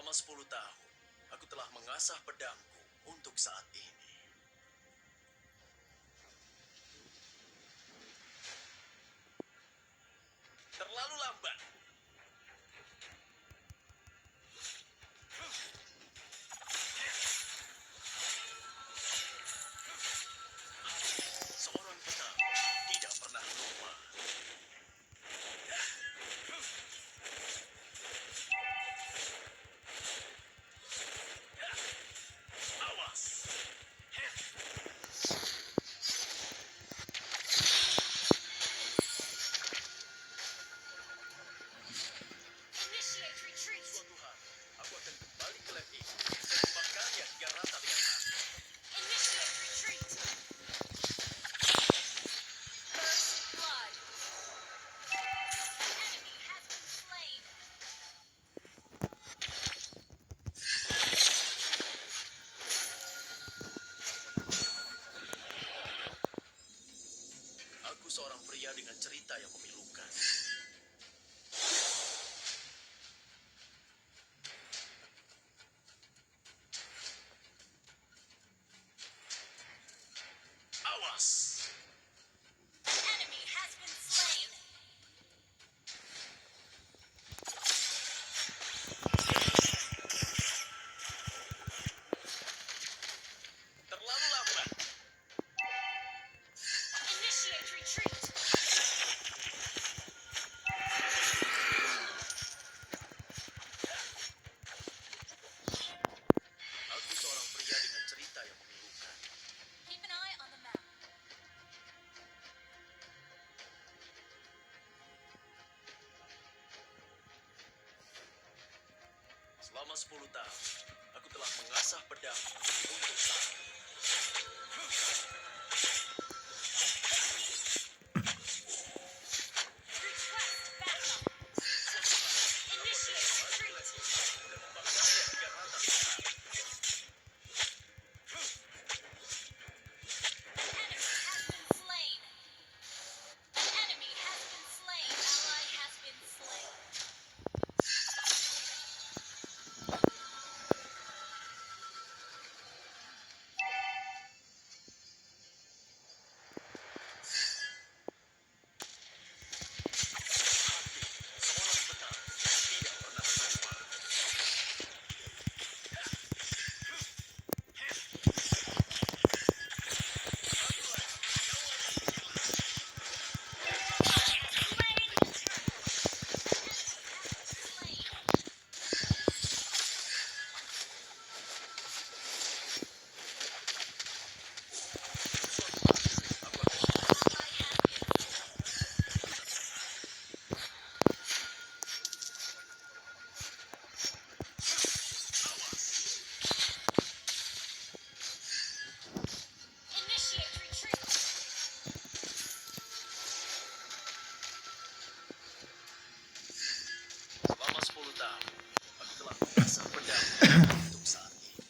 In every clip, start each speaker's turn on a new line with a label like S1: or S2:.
S1: Selama 10 tahun, aku telah mengasah pedangku untuk saat ini. Terlalu lambat. Seorang petarung tidak pernah lupa. Awas.
S2: Initiate retreat.
S1: Suatu hari, aku akan kembali ke lab ini dan membakarnya hingga rata dengan api.
S2: Initiate retreat. First blood. Enemy has been slain.
S1: Aku seorang pria dengan cerita yang memilukan. Awas.
S2: Enemy has been slain.
S1: Terlalu lambat.
S2: Initiate retreat.
S1: Aku seorang pria dengan cerita yang memilukan.
S2: Keep an eye on the map.
S1: Selama 10 tahun, aku telah mengasah pedangku untuk saat ini.
S2: Request backup. Initiate retreat.
S1: Dan membakarnya hingga rata dengan api.
S2: Enemy has been slain. Enemy has been slain. Ally has been slain.
S1: Seorang petarung tidak pernah lupa.
S2: Slain.
S1: Aku akan
S2: Ally has been slain. Initiate retreat.
S1: selama 10 tahun, aku telah mengasah pedangku untuk saat ini.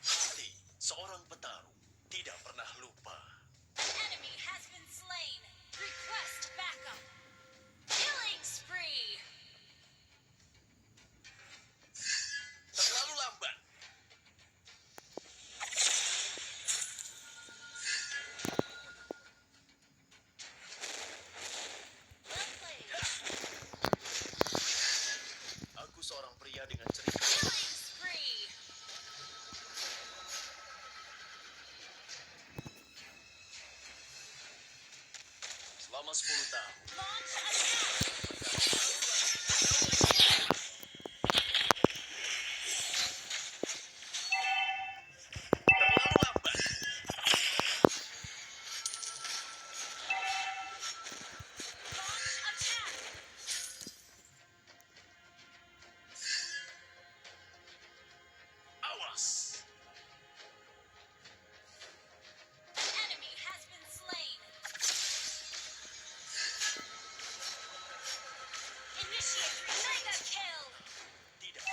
S1: Hati seorang petarung tidak pernah lupa.
S2: Enemy has been slain. Request backup. Killing spree.
S1: Terlalu lambat.
S2: Well played.
S1: Aku seorang pria dengan cerita.
S2: Killing spree.
S1: Selama 10 tahun,
S2: Launch attack.
S1: terlalu lambat.
S2: Launch attack.
S1: Awas.
S2: Enemy has been slain. Initiate mega kill.
S1: Tidak.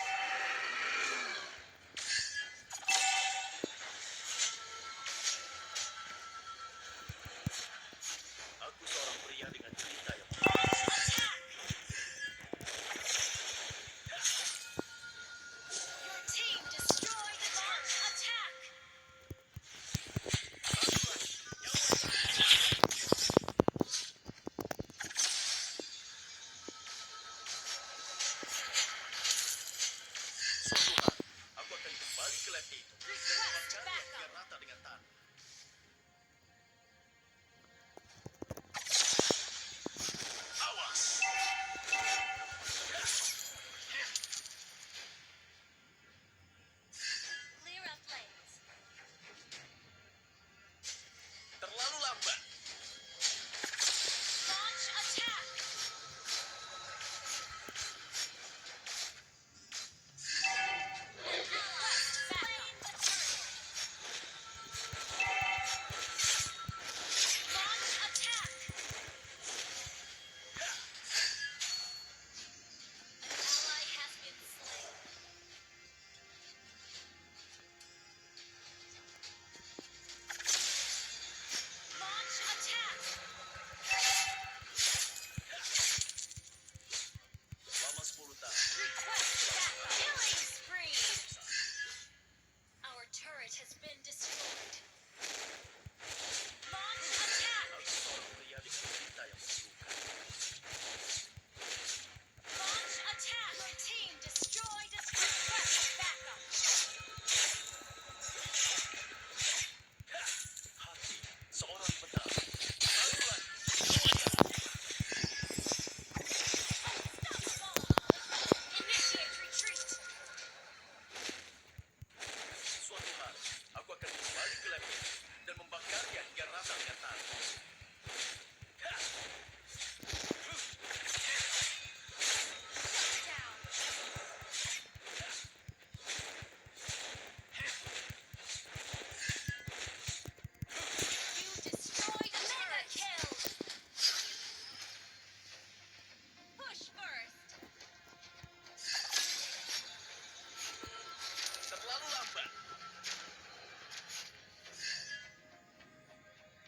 S1: lambat.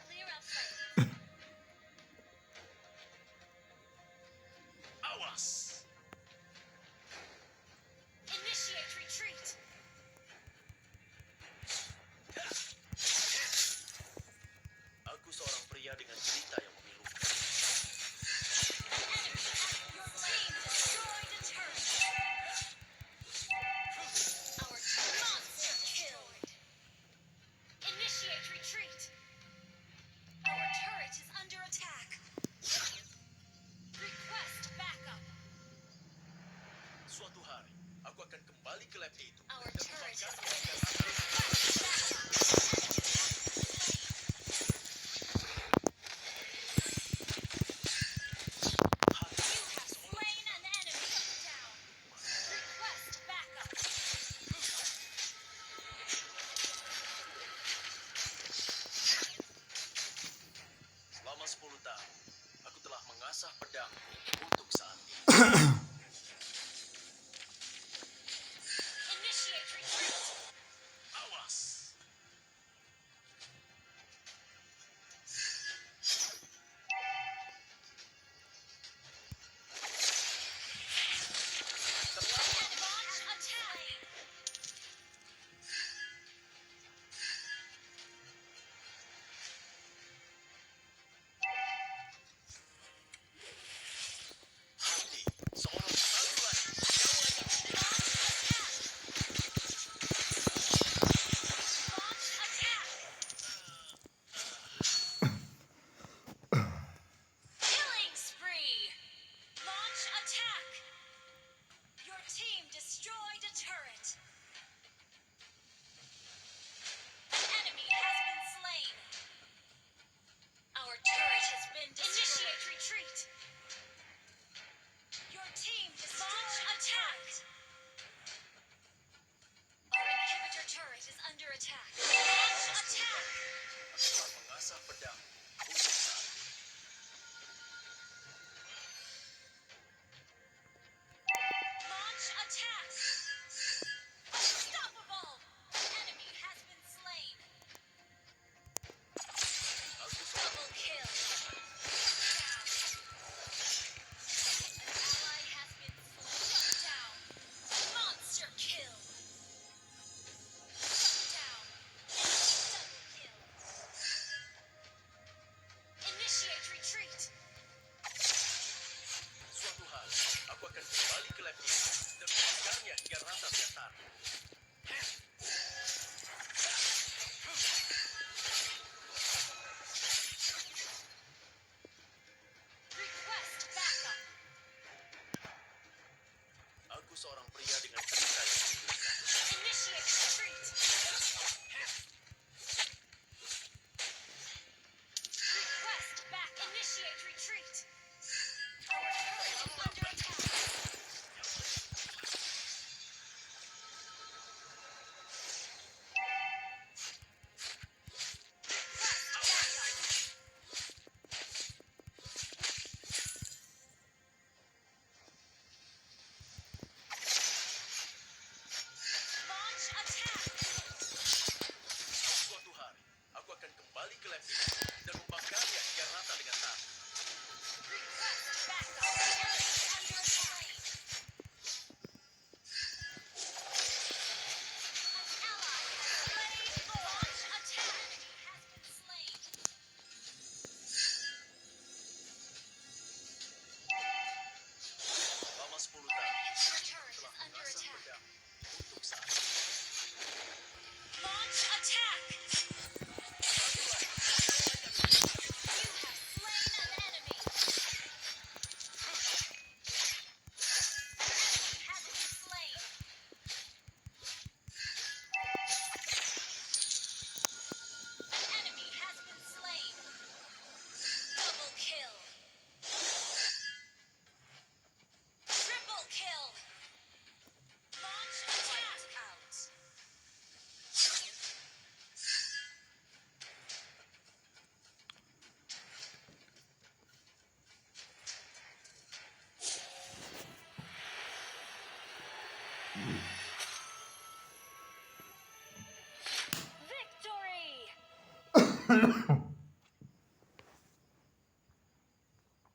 S2: Clear up lanes.
S1: Awas.
S2: Initiate retreat.
S1: Aku seorang pria dengan cerita yang memilukan.
S2: Your team destroyed a turret. Our monster killed. Initiate retreat. Our turret is under attack. Request backup.
S1: Suatu hari, aku akan kembali ke lab itu.
S2: Our
S1: dan
S2: turret has
S1: membakar
S2: been request backup.
S1: hati
S2: You have slain an enemy. Down. Request backup.
S1: selama 10 tahun. Aku telah mengasah pedang untuk saat ini.
S2: Initiate retreat.
S1: Awas.
S2: Launch attack.
S1: Hati seorang samurai.
S2: Launch attack. Killing spree. Launch attack. Your team destroyed a turret. An enemy has been slain. Our turret has been destroyed. Initiate retreat. Your team destroyed attack. Our inhibitor turret is under attack. Launch attack.
S1: Aku telah mengasah pedang untuk saat ini.
S2: Launch attack. Unstoppable. Enemy has been slain.
S1: Aku seorang
S2: Double kill. Down. An ally has been slain. Down. Monster kill. Down. Double kill. Initiate retreat.
S1: suatu hari aku akan kembali ke lab ini dan membakarnya hingga rata dengan tanah.
S2: Request backup.
S1: Aku seorang pria dengan cerita yang memilukan.
S2: Initiate retreat. Request back. Initiate retreat. Our turret is under attack. Request backup. Launch attack.
S1: Suatu hari aku akan kembali ke lab ini dan membakarnya hingga rata dengan tanah.
S2: Request backup. Enemy under attack. An ally has slain. Launch attack. Enemy has been slain.
S1: Selama 10
S2: Our
S1: tahun,
S2: inhibitor turret is
S1: telah
S2: under
S1: mengasah
S2: attack.
S1: pedang untuk saat ini.
S2: Launch attack. You have slain an enemy. Enemy has been slain. An enemy has been slain. Double kill. Triple kill. Launch attack. Out.